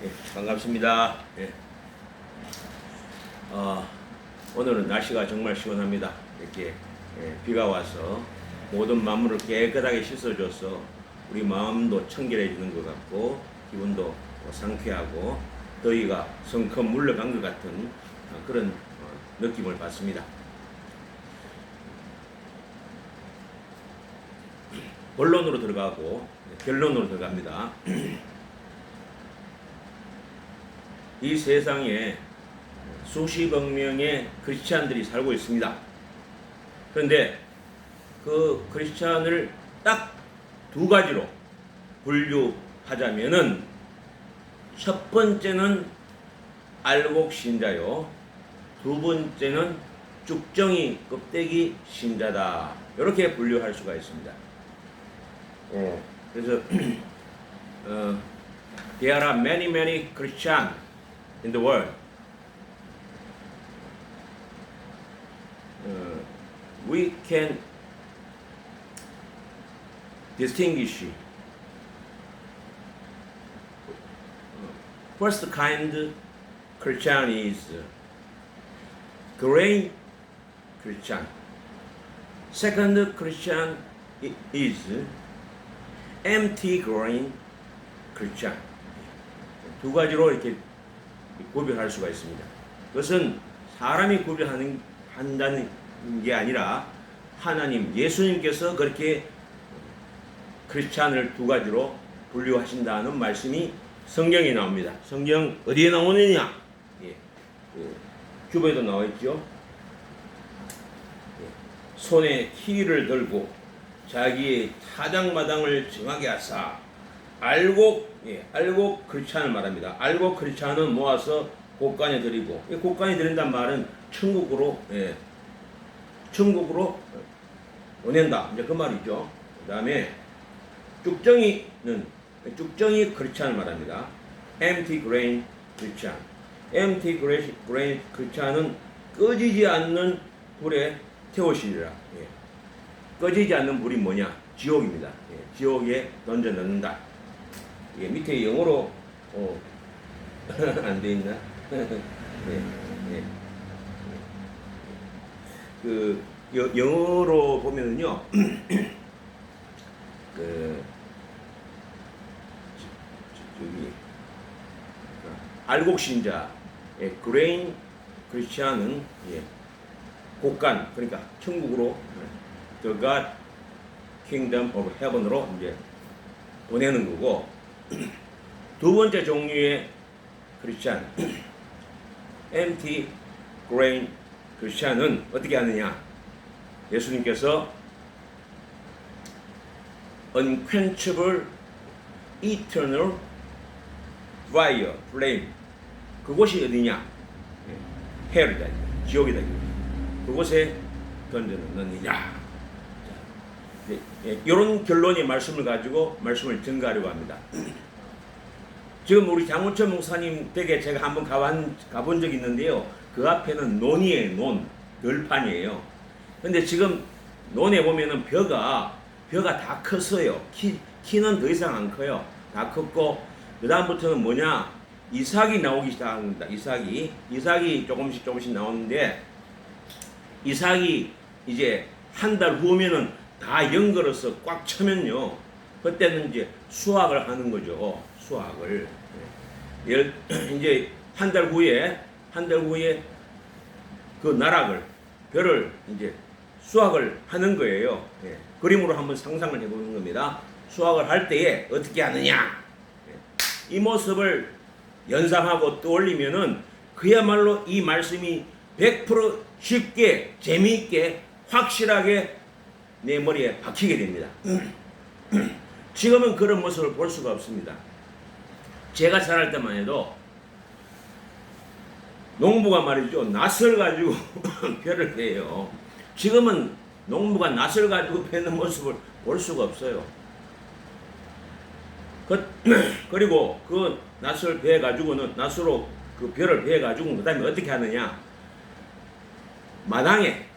예, 반갑습니다. 예. 오늘은 날씨가 정말 시원합니다. 이렇게 비가 와서 모든 만물을 깨끗하게 씻어줘서 우리 마음도 청결해지는 것 같고 기분도 상쾌하고 더위가 성큼 물러간 것 같은 그런 느낌을 받습니다. 본론으로 들어가고 결론으로 들어갑니다. 이 세상에 수십억 명의 크리스찬들이 살고 있습니다. 그런데 그 크리스찬을 딱 두 가지로 분류하자면은 첫 번째는 알곡 신자요, 두 번째는 쭉정이 껍데기 신자다. 이렇게 분류할 수가 있습니다. 그래서 there are many Christians in the world. We can distinguish first kind Christian is grain Christian. Second Christian is empty grain Christian. 두 가지로 이렇게 구별할 수가 있습니다. 그것은 사람이 한다는 게 아니라 하나님, 예수님께서 그렇게 크리스찬을 두 가지로 분류하신다는 말씀이 성경에 나옵니다. 성경 어디에 나오느냐? 주보에도 나와 있죠. 손에 키를 들고 자기의 타작마당을 정하게 하사 알곡 크리스찬을 말합니다. 알곡 크리스찬은 모아서 곳간에 드리고, 곳간에 드린다는 말은 천국으로 보낸다. 이제 그 말이죠. 그 다음에 쭉정이 크리스찬을 말합니다. empty grain 크리스찬. empty grain 크리스찬은 꺼지지 않는 불에 태우시리라. 꺼지지 않는 불이 뭐냐? 지옥입니다. 지옥에 던져 넣는다. 밑에 영어로 안 돼 있나? 그 영어로 보면은요, 저기 알곡 신자의 그레인 크리스찬은 곳간, 그러니까 천국으로 the God Kingdom of Heaven으로 이제 보내는 거고, 두 번째 종류의 크리스찬 empty grain 크리스찬은 어떻게 하느냐? 예수님께서 unquenchable eternal fire flame, 그곳이 어디냐? 헬이다, 지옥이다. 그곳에 던져넣느니라. 이런 결론의 말씀을 가지고 말씀을 증거하려고 합니다. 지금 우리 장훈철 목사님 댁에 제가 한번 가본 적이 있는데요. 그 앞에는 논이에요. 논, 들판이에요. 근데 지금 논에 보면은 벼가 다 컸어요. 키는 더 이상 안 커요. 다 컸고, 그 다음부터는 뭐냐? 이삭이 나오기 시작합니다. 이삭이 조금씩 나오는데, 이삭이 이제 한 달 후면은 다 연걸어서 꽉 차면요, 그때는 이제 수확을 하는 거죠. 수확을. 이제 한 달 후에 그 나락을, 벼를 이제 수확을 하는 거예요. 그림으로 한번 상상을 해보는 겁니다. 수확을 할 때에 어떻게 하느냐? 이 모습을 연상하고 떠올리면은 그야말로 이 말씀이 100% 쉽게, 재미있게, 확실하게 내 머리에 박히게 됩니다. 지금은 그런 모습을 볼 수가 없습니다. 제가 자랄 때만 해도 농부가 말이죠, 낫을 가지고 벼를 베요. 지금은 농부가 낫을 가지고 베는 모습을 볼 수가 없어요. 그리고 그 낫을 베 가지고는, 낫으로 그 벼를 베 가지고 그 다음에 어떻게 하느냐?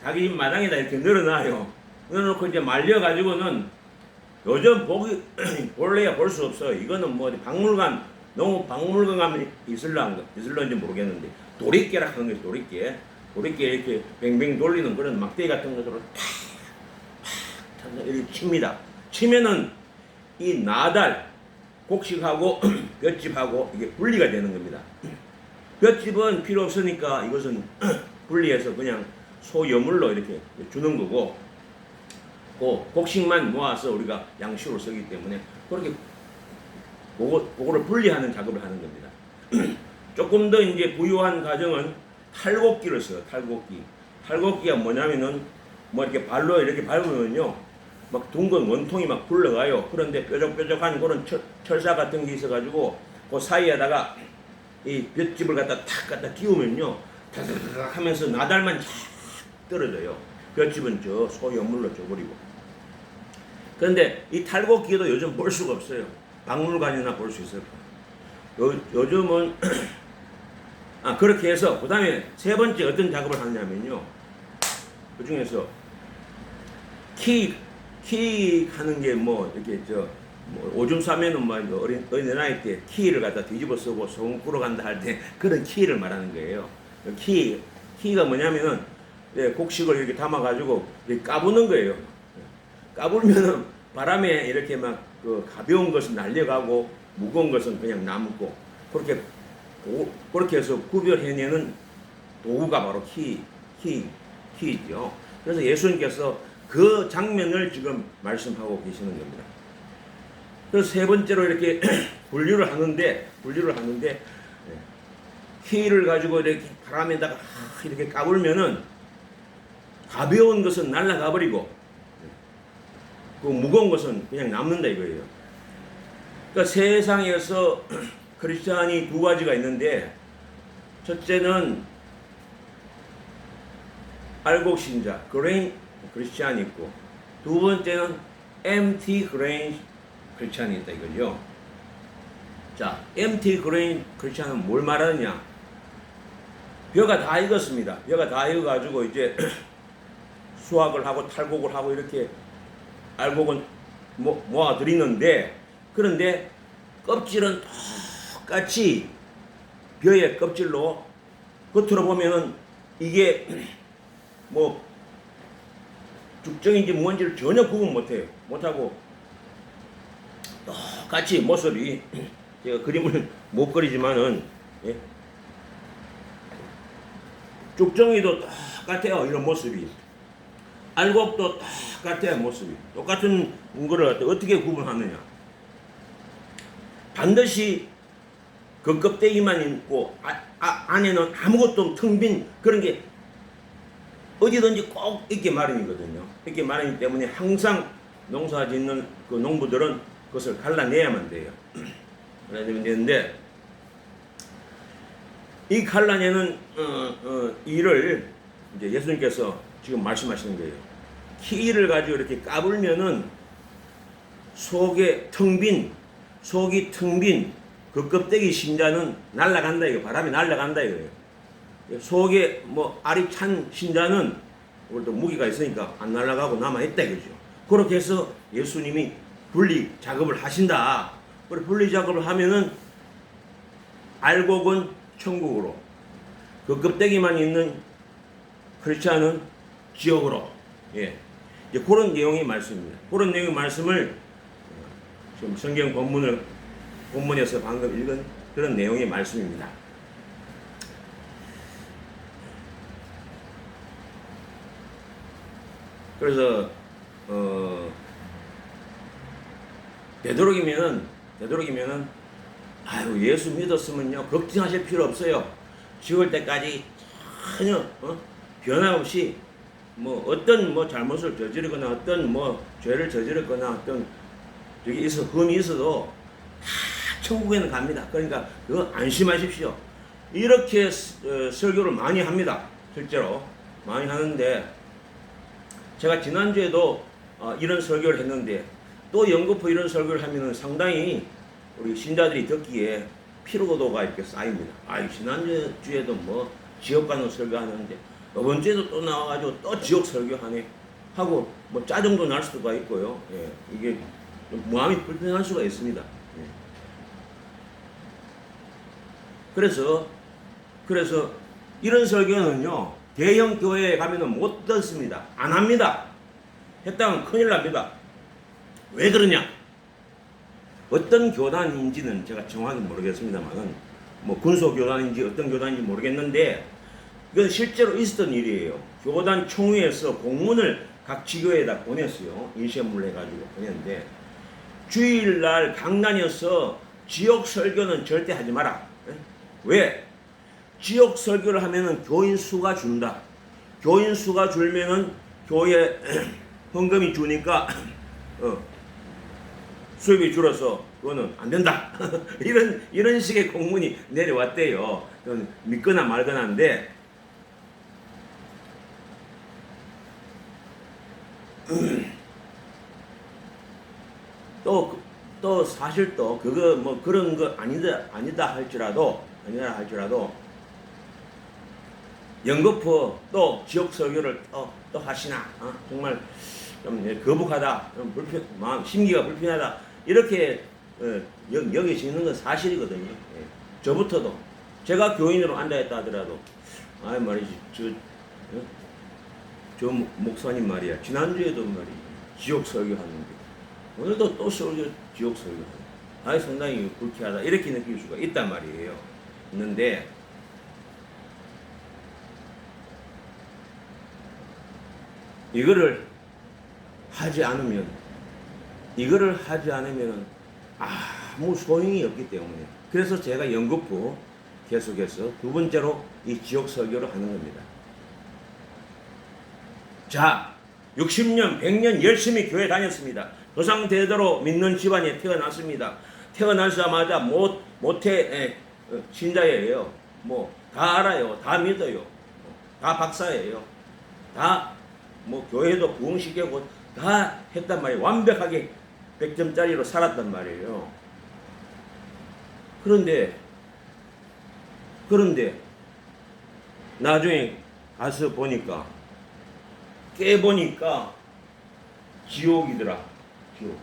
자기 집 마당에다 이렇게 늘어놔요. 넣어놓고 이제 말려가지고는, 요즘 볼래야 볼 수 없어요. 이거는 뭐 박물관 너무 박물관 가면 있을런지 모르겠는데 도리깨라 하는 거죠. 도리깨 이렇게 뱅뱅 돌리는 그런 막대기 같은 것으로 탁 이렇게 칩니다. 치면은 이 나달 곡식하고 볏짚하고 이게 분리가 되는 겁니다. 볏짚은 필요 없으니까 이것은 분리해서 그냥 소여물로 이렇게 주는 거고, 그 곡식만 모아서 우리가 양식으로 쓰기 때문에 그렇게 그거를 분리하는 작업을 하는 겁니다. 조금 더 이제 부유한 가정은 탈곡기를 써요. 탈곡기가 뭐냐면은 뭐 이렇게 발로 이렇게 밟으면요, 막 둥근 원통이 막 굴러가요. 그런데 뾰족뾰족한 그런 철사 같은 게 있어가지고 그 사이에다가 이 볏짚을 갖다 끼우면요, 다다닥 하면서 나달만 쫙 떨어져요. 볏짚은 저 소연물로 줘버리고. 그런데 이 탈곡기도 요즘 볼 수가 없어요. 박물관이나 볼 수 있을 거예요. 요즘은 그렇게 해서 그 다음에 세 번째 어떤 작업을 하냐면요, 그 중에서 키 하는 게 뭐 이렇게 뭐 오줌 싸면은 뭐 어린아이 때 키를 갖다 뒤집어 쓰고 소금 끌어간다 할 때 그런 키를 말하는 거예요. 키가 뭐냐면은 곡식을 이렇게 담아가지고 이렇게 까부는 거예요. 까불면은 바람에 이렇게 막 그 가벼운 것은 날려가고 무거운 것은 그냥 남고, 그렇게 해서 구별해내는 도구가 바로 키죠. 그래서 예수님께서 그 장면을 지금 말씀하고 계시는 겁니다. 그래서 세 번째로 이렇게 분류를 하는데 키를 가지고 이렇게 바람에다가 이렇게 까불면은 가벼운 것은 날아가 버리고 그 무거운 것은 그냥 남는다 이거예요. 그러니까 세상에서 크리스찬이 두 가지가 있는데, 첫째는 알곡 신자, 그레인 크리스찬이 있고, 두 번째는 empty grain 크리스찬이 있다 이거죠. 자, empty grain 크리스찬은 뭘 말하느냐? 벼가 다 익었습니다. 벼가 다 익어가지고 이제 수확을 하고 탈곡을 하고 이렇게 알곡은 모아드리는데, 그런데 껍질은 똑같이 벼의 껍질로 겉으로 보면은 이게 뭐 죽정인지 뭔지를 전혀 구분 못하고 똑같이 모습이, 제가 그림을 못 그리지만은, 예? 죽정이도 똑같아요. 이런 모습이. 알곡도 똑같아요. 모습이. 똑같은 거를 어떻게 구분하느냐. 반드시 그 껍데기만 있고 안에는 아무것도 텅 빈 그런 게 어디든지 꼭 있게 마련이거든요. 있게 마련이기 때문에 항상 농사 짓는 그 농부들은 그것을 갈라내야만 돼요. 갈라내면 되는데, 이 갈라내는 일을 이제 예수님께서 지금 말씀하시는 거예요. 키를 가지고 이렇게 까불면은 속이 텅 빈 그 껍데기 신자는 날아간다 이거, 바람이 날아간다 이거예요. 속에 뭐 알이 찬 신자는 오늘도 무기가 있으니까 안 날아가고 남아있다 이거죠. 그렇게 해서 예수님이 분리 작업을 하신다. 그리고 분리 작업을 하면은 알곡은 천국으로, 그 껍데기만 있는 크리스찬은 지옥으로. 예. 이제 그런 내용의 말씀입니다. 그런 내용의 말씀을 지금 성경 본문에서 방금 읽은 그런 내용의 말씀입니다. 그래서 되도록이면은 아유, 예수 믿었으면요 걱정하실 필요 없어요. 죽을 때까지 전혀 변함없이 뭐 어떤 뭐 잘못을 저지르거나 어떤 뭐 죄를 저지르거나 어떤 저기 흠이 있어도 다 천국에는 갑니다. 그러니까 그거 안심하십시오. 이렇게 설교를 많이 합니다. 실제로 많이 하는데, 제가 지난주에도 이런 설교를 했는데, 또 연거푸 이런 설교를 하면은 상당히 우리 신자들이 듣기에 피로도가 이렇게 쌓입니다. 지난주에도 뭐 지옥 가는 설교하는데 이번 주에도 또 나와가지고 또 지옥 설교하네 하고 뭐 짜증도 날 수가 있고요. 예, 이게 마음이 불편할 수가 있습니다. 예. 그래서 이런 설교는요, 대형 교회에 가면은 못 듣습니다. 안 합니다. 했다면 큰일 납니다. 왜 그러냐? 어떤 교단인지는 제가 정확히 모르겠습니다만은, 뭐 군소교단인지 어떤 교단인지 모르겠는데, 이건 실제로 있었던 일이에요. 교단 총회에서 공문을 각 지교에다 보냈어요. 인쇄물로 해가지고 보냈는데, 주일날 강단에서 지역 설교는 절대 하지 마라. 왜? 지역 설교를 하면은 교인 수가 준다. 교인 수가 줄면은 교회 헌금이 주니까 수입이 줄어서 그거는 안 된다. 이런 식의 공문이 내려왔대요. 믿거나 말거나인데, 또 사실 또 그거 뭐 그런 거 아니다 할지라도 연거푸 또 지역 설교를 또 하시나, 정말 좀 거북하다, 좀 마음 심기가 불편하다, 이렇게 여기시는 건 사실이거든요. 예. 저부터도 제가 교인으로 앉아있다 하더라도 말이지 저 목사님 말이야, 지난주에도 말이지 지역 설교하는데 오늘도 또 지역 설교하는, 상당히 불쾌하다, 이렇게 느낄 수가 있단 말이에요. 있는데 이거를 하지 않으면 아무 소용이 없기 때문에, 그래서 제가 연거푸 계속해서 두 번째로 이 지역 설교를 하는 겁니다. 자, 60년, 100년 열심히 교회 다녔습니다. 조상대대로 믿는 집안에 태어났습니다. 태어나자마자 모태 신자예요. 뭐 다 알아요. 다 믿어요. 다 박사예요. 다 뭐 교회도 부흥시키고 다 했단 말이에요. 완벽하게 100점짜리로 살았단 말이에요. 그런데 나중에 가서 보니까 깨보니까 지옥이더라. 지옥.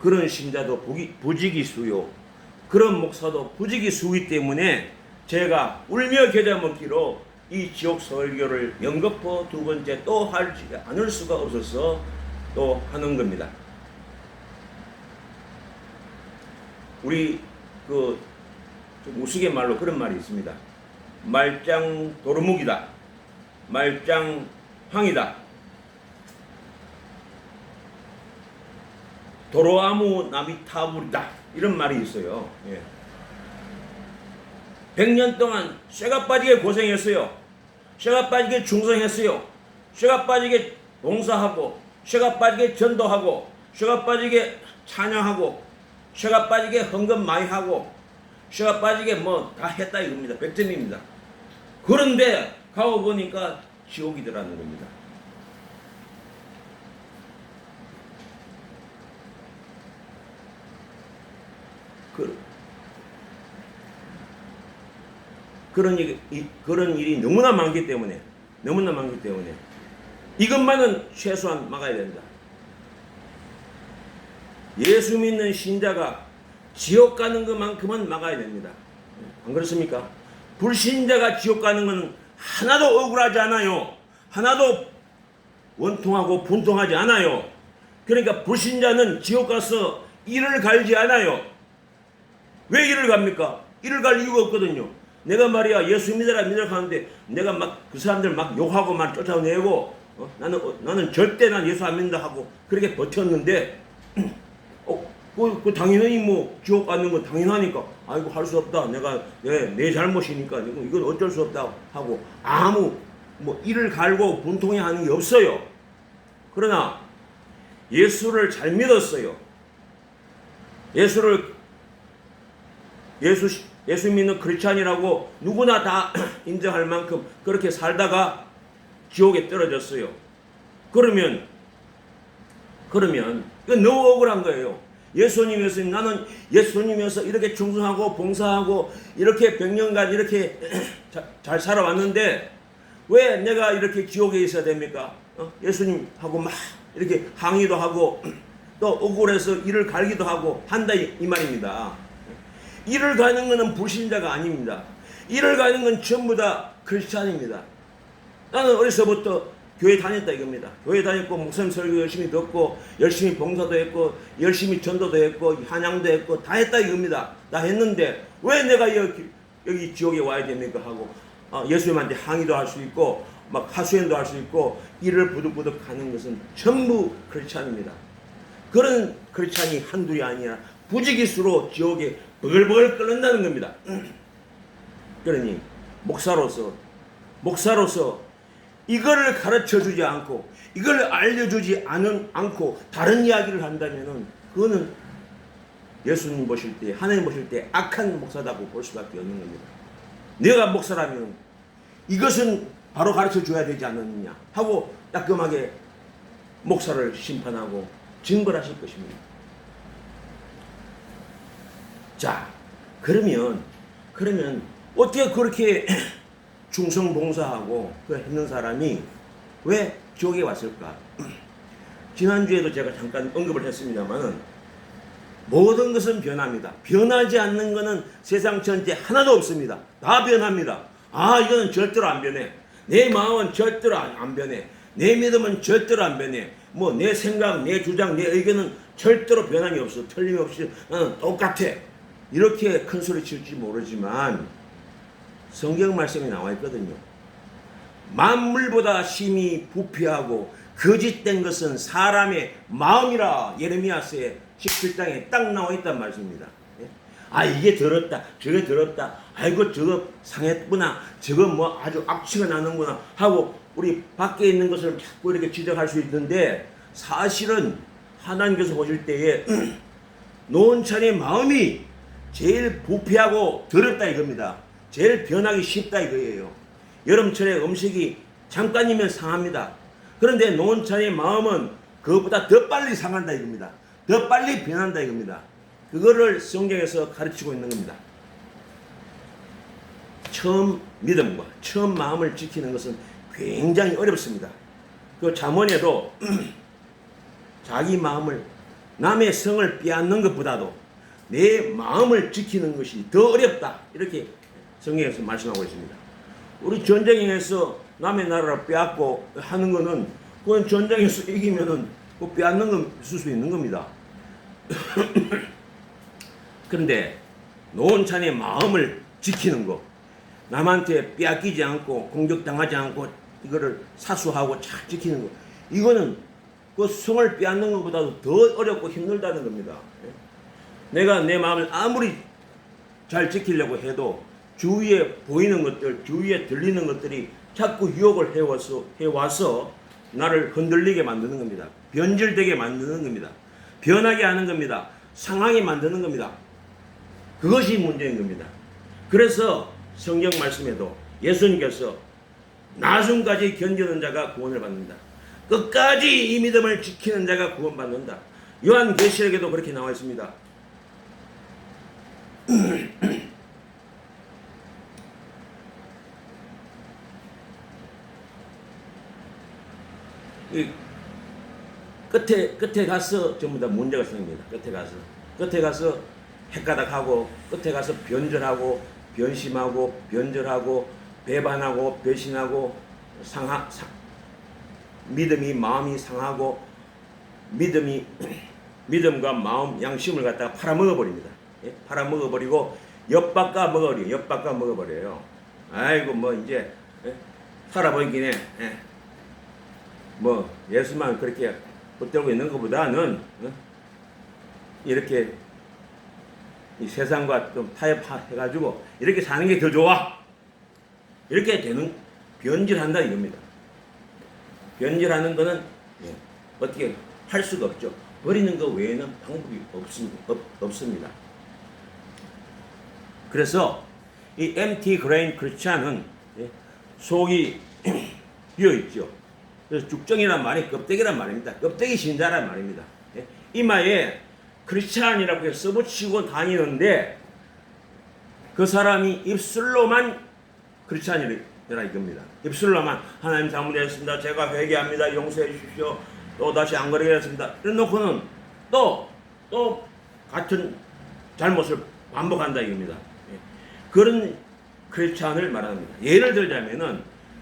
그런 신자도 부지기수요. 그런 목사도 부지기수이기 때문에 제가 울며 겨자 먹기로 이 지옥 설교를 연거푸 두 번째 또 하지 않을 수가 없어서 또 하는 겁니다. 우리 좀 우스갯말로 그런 말이 있습니다. 말짱 도루묵이다. 말짱 황이다. 도로아무 나미타불이다. 이런 말이 있어요. 예. 100년 동안 쇠가 빠지게 고생했어요. 쇠가 빠지게 충성했어요. 쇠가 빠지게 봉사하고, 쇠가 빠지게 전도하고, 쇠가 빠지게 찬양하고, 쇠가 빠지게 헌금 많이 하고, 쇠가 빠지게 뭐 다 했다 이겁니다. 100점입니다. 그런데 가고 보니까 지옥이더라는 겁니다. 그런 일이 너무나 많기 때문에 이것만은 최소한 막아야 된다. 예수 믿는 신자가 지옥 가는 것만큼은 막아야 됩니다. 안 그렇습니까? 불신자가 지옥 가는 건 하나도 억울하지 않아요. 하나도 원통하고 분통하지 않아요. 그러니까 불신자는 지옥 가서 이를 갈지 않아요. 왜 이를 갑니까? 이를 갈 이유가 없거든요. 내가 말이야 예수 믿어라 하는데 내가 막 그 사람들 막 욕하고 막 쫓아내고 나는 절대 난 예수 안 믿는다 하고 그렇게 버텼는데 그 당연히 뭐 지옥 가는 건 당연하니까 아이고 할 수 없다, 내가 내 잘못이니까 이건 어쩔 수 없다 하고 아무 뭐 이를 갈고 분통해 하는 게 없어요. 그러나 예수를 잘 믿었어요. 예수 믿는 크리스찬이라고 누구나 다 인정할 만큼 그렇게 살다가 지옥에 떨어졌어요. 그러면 이건 너무 억울한 거예요. 예수님에서 나는 예수님에서 이렇게 충성하고 봉사하고 이렇게 100년간 이렇게 잘 살아왔는데 왜 내가 이렇게 지옥에 있어야 됩니까? 예수님하고 막 이렇게 항의도 하고 또 억울해서 이를 갈기도 하고 한다 이 말입니다. 이를 가는 것은 불신자가 아닙니다. 이를 가는 건 전부 다 크리스찬입니다. 나는 어려서부터 교회 다녔다 이겁니다. 교회 다녔고 목사님 설교 열심히 듣고 열심히 봉사도 했고 열심히 전도도 했고 한양도 했고 다 했다 이겁니다. 다 했는데 왜 내가 여기 지옥에 와야 됩니까 하고 예수님한테 항의도 할 수 있고 막 하수연도 할 수 있고 이를 부득부득 하는 것은 전부 크리스찬입니다. 그런 크리스찬이 한둘이 아니라 부지기수로 지옥에 버글버글 끓는다는 겁니다. 그러니 목사로서 이거를 가르쳐주지 않고 이걸 알려주지 않고 다른 이야기를 한다면은 그거는 예수님 보실 때 하나님 보실 때 악한 목사다고 볼 수밖에 없는 겁니다. 내가 목사라면 이것은 바로 가르쳐줘야 되지 않느냐 하고 따끔하게 목사를 심판하고 징벌하실 것입니다. 자, 그러면 어떻게 그렇게 충성봉사하고 했는 사람이 왜 지옥에 왔을까? 지난주에도 제가 잠깐 언급을 했습니다만은 모든 것은 변합니다. 변하지 않는 것은 세상 전체 하나도 없습니다. 다 변합니다. 이거는 절대로 안 변해. 내 마음은 절대로 안 변해. 내 믿음은 절대로 안 변해. 뭐 내 생각, 내 주장, 내 의견은 절대로 변함이 없어. 틀림없이 나는 똑같아. 이렇게 큰 소리 칠지 모르지만 성경 말씀이 나와 있거든요. 만물보다 심히 부패하고 거짓된 것은 사람의 마음이라 예레미야서에 17장에 딱 나와 있단 말씀입니다. 이게 더럽다 저게 더럽다 아이고 저거 상했구나 저거 뭐 아주 악취가 나는구나 하고 우리 밖에 있는 것을 자꾸 이렇게 지적할 수 있는데 사실은 하나님께서 보실 때에 노원찬의 마음이 제일 부패하고 더럽다 이겁니다. 제일 변하기 쉽다 이거예요. 여름철에 음식이 잠깐이면 상합니다. 그런데 노원찬의 마음은 그것보다 더 빨리 상한다 이겁니다. 더 빨리 변한다 이겁니다. 그거를 성경에서 가르치고 있는 겁니다. 처음 믿음과 처음 마음을 지키는 것은 굉장히 어렵습니다. 그 잠언에도 자기 마음을 남의 성을 빼앗는 것보다도 내 마음을 지키는 것이 더 어렵다 이렇게 성경에서 말씀하고 있습니다. 우리 전쟁에서 남의 나라를 빼앗고 하는 거는 그건 전쟁에서 이기면은 그 빼앗는 건 있을 수 있는 겁니다. 그런데 노원찬의 마음을 지키는 거, 남한테 빼앗기지 않고 공격당하지 않고 이거를 사수하고 잘 지키는 거, 이거는 그 성을 빼앗는 것보다도 더 어렵고 힘들다는 겁니다. 내가 내 마음을 아무리 잘 지키려고 해도 주위에 보이는 것들, 주위에 들리는 것들이 자꾸 유혹을 해와서 나를 흔들리게 만드는 겁니다. 변질되게 만드는 겁니다. 변하게 하는 겁니다. 상하게 만드는 겁니다. 그것이 문제인 겁니다. 그래서 성경 말씀에도 예수님께서 나중까지 견디는 자가 구원을 받는다. 끝까지 이 믿음을 지키는 자가 구원받는다. 요한계시록에도 그렇게 나와 있습니다. 이 끝에 가서 전부 다 문제가 생깁니다. 끝에 가서 헷가닥하고 끝에 가서 변절하고 변심하고 변절하고 배반하고 배신하고 믿음이 마음이 상하고 믿음과 마음 양심을 갖다가 팔아먹어버립니다. 팔아먹어버리고 엿바꿔 먹어버려요. 아이고 뭐 이제 살아보이긴 해. 뭐 예수만 그렇게 붙들고 있는 것보다는 이렇게 이 세상과 좀 타협해가지고 이렇게 사는 게 더 좋아. 이렇게 되는 변질한다 이겁니다. 변질하는 거는 어떻게 할 수가 없죠. 버리는 것 외에는 방법이 없습니다. 그래서 이 empty grain 크리스찬은 속이 비어 있죠. 그래서 죽정이란 말이 껍데기란 말입니다. 껍데기 신자란 말입니다. 이마에 크리스찬이라고 해서 써붙이고 다니는데 그 사람이 입술로만 크리스찬이라 이겁니다. 입술로만 하나님 잘못했습니다. 제가 회개합니다. 용서해 주십시오. 또 다시 안 그러겠습니다. 이래 놓고는 또 같은 잘못을 반복한다 이겁니다. 예. 그런 크리스찬을 말합니다. 예를 들자면은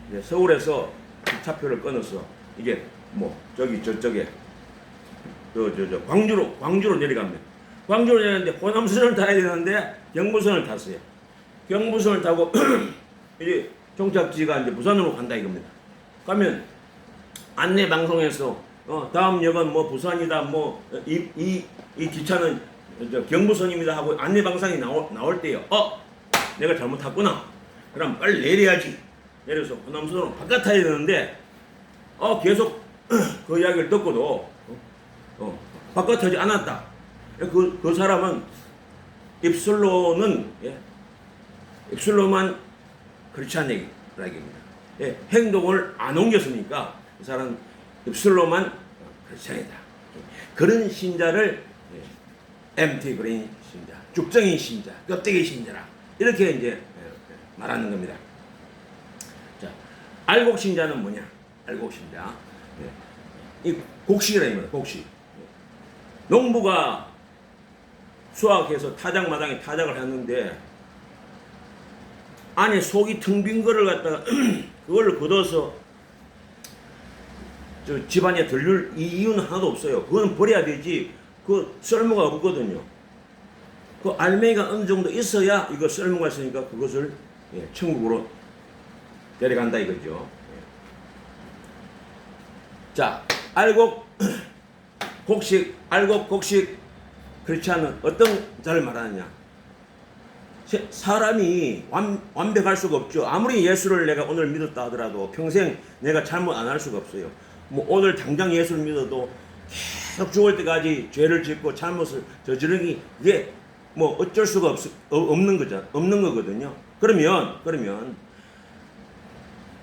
이제 서울에서 기차표를 끊어서 이게 뭐 저기 저쪽에 광주로 내려갑니다. 광주로 내렸는데 호남선을 타야 되는데 경부선을 탔어요. 경부선을 타고 이제 종착지가 이제 부산으로 간다 이겁니다. 가면 안내 방송에서 다음 역은 뭐 부산이다 뭐 이 기차는 경부선입니다 하고 안내 방송이 나올 때요. 내가 잘못 탔구나. 그럼 빨리 내려야지. 내려서 호남선으로 바깥 타야 되는데 계속 그 이야기를 듣고도 바깥 타지 않았다. 그 사람은 입술로는 입술로만 그렇지 않은 얘기입니다. 행동을 안 옮겼으니까 그 사람은 입술로만 크리스찬이다. 그런 신자를 MT 그린 신자, 죽정인 신자, 껍데기 신자라 이렇게 이제 말하는 겁니다. 자, 알곡 신자는 뭐냐? 알곡 신자, 이 곡식이라 입니다. 곡식. 농부가 수확해서 타작마당에 타작을 했는데 안에 속이 텅 빈 거를 갖다가 그걸 걷어서 저 집안에 들릴 이유는 하나도 없어요. 그건 버려야 되지. 그 쓸모가 없거든요. 그 알맹이가 어느 정도 있어야 이거 쓸모가 있으니까 그것을 천국으로 데려간다 이거죠. 자, 알곡 곡식 크리스찬은 어떤 자를 말하느냐? 사람이 완벽할 수가 없죠. 아무리 예수를 내가 오늘 믿었다 하더라도 평생 내가 잘못 안 할 수가 없어요. 뭐 오늘 당장 예수를 믿어도 계속 죽을 때까지 죄를 짓고 잘못을 저지르기 이게 뭐 어쩔 수가 없는 거거든요. 그러면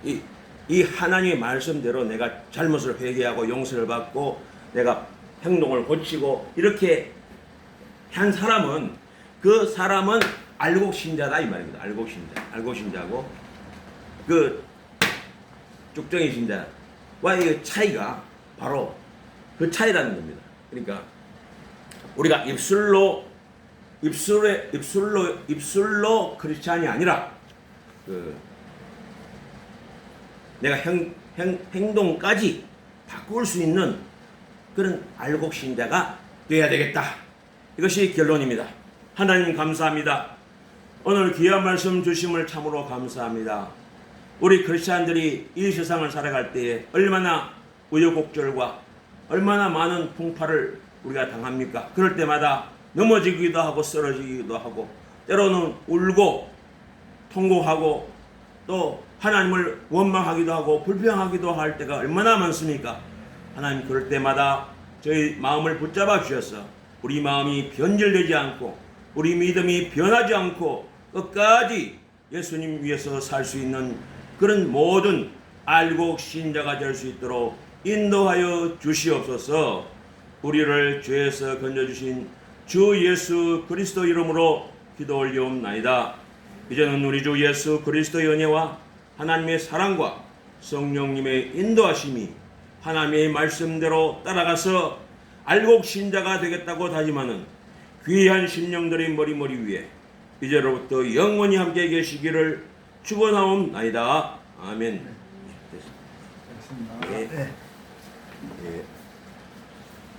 이 하나님의 말씀대로 내가 잘못을 회개하고 용서를 받고 내가 행동을 고치고 이렇게 한 사람은 그 사람은 알곡 신자다 이 말입니다. 알곡 신자고 그 죽정이 신자와 이 차이가 바로 그 차이라는 겁니다. 그러니까 우리가 입술로 크리스찬이 아니라 내가 행동까지 바꿀 수 있는 그런 알곡 신자가 되어야 되겠다. 이것이 결론입니다. 하나님 감사합니다. 오늘 귀한 말씀 주심을 참으로 감사합니다. 우리 크리스찬들이 이 세상을 살아갈 때에 얼마나 우여곡절과 얼마나 많은 풍파를 우리가 당합니까? 그럴 때마다 넘어지기도 하고 쓰러지기도 하고 때로는 울고 통곡하고 또 하나님을 원망하기도 하고 불평하기도 할 때가 얼마나 많습니까? 하나님 그럴 때마다 저희 마음을 붙잡아 주셔서 우리 마음이 변질되지 않고 우리 믿음이 변하지 않고 끝까지 예수님 위해서 살 수 있는 그런 모든 알곡 신자가 될 수 있도록 인도하여 주시옵소서. 우리를 죄에서 건져주신 주 예수 그리스도 이름으로 기도 올리옵나이다. 이제는 우리 주 예수 그리스도의 은혜와 하나님의 사랑과 성령님의 인도하심이 하나님의 말씀대로 따라가서 알곡 신자가 되겠다고 다짐하는 귀한 심령들의 머리 위에 이제로부터 영원히 함께 계시기를 축원하옵나이다. 아멘. 됐습니다. 네. 네. 네.